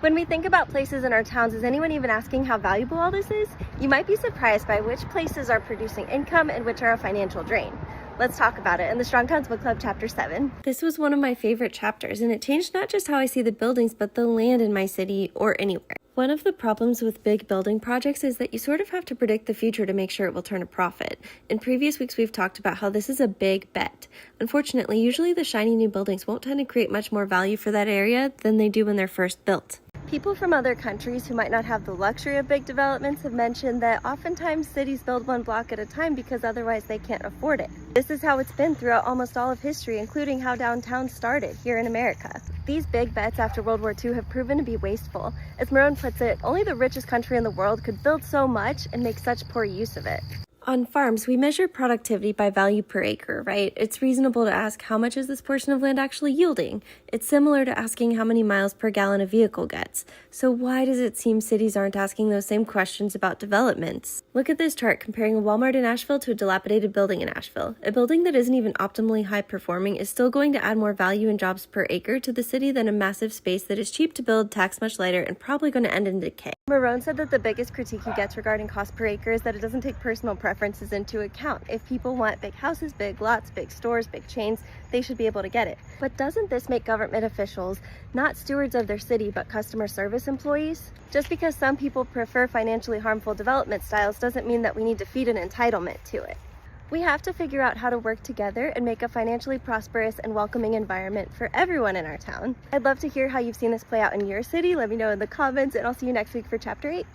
When we think about places in our towns, is anyone even asking how valuable all this is? You might be surprised by which places are producing income and which are a financial drain. Let's talk about it in the Strong Towns Book Club Chapter 7. This was one of my favorite chapters, and it changed not just how I see the buildings, but the land in my city or anywhere. One of the problems with big building projects is that you sort of have to predict the future to make sure it will turn a profit. In previous weeks, we've talked about how this is a big bet. Unfortunately, usually the shiny new buildings won't tend to create much more value for that area than they do when they're first built. People from other countries who might not have the luxury of big developments have mentioned that oftentimes cities build one block at a time because otherwise they can't afford it. This is how it's been throughout almost all of history, including how downtown started here in America. These big bets after World War II have proven to be wasteful. As Marone puts it, only the richest country in the world could build so much and make such poor use of it. On farms, we measure productivity by value per acre, right? It's reasonable to ask how much is this portion of land actually yielding? It's similar to asking how many miles per gallon a vehicle gets. So why does it seem cities aren't asking those same questions about developments? Look at this chart comparing a Walmart in Asheville to a dilapidated building in Asheville. A building that isn't even optimally high performing is still going to add more value and jobs per acre to the city than a massive space that is cheap to build, taxed much lighter, and probably going to end in decay. Marone said that the biggest critique he gets regarding cost per acre is that it doesn't take personal preferences into account. If people want big houses, big lots, big stores, big chains, they should be able to get it. But doesn't this make government officials not stewards of their city but customer service employees? Just because some people prefer financially harmful development styles doesn't mean that we need to feed an entitlement to it. We have to figure out how to work together and make a financially prosperous and welcoming environment for everyone in our town. I'd love to hear how you've seen this play out in your city. Let me know in the comments, and I'll see you next week for Chapter 8.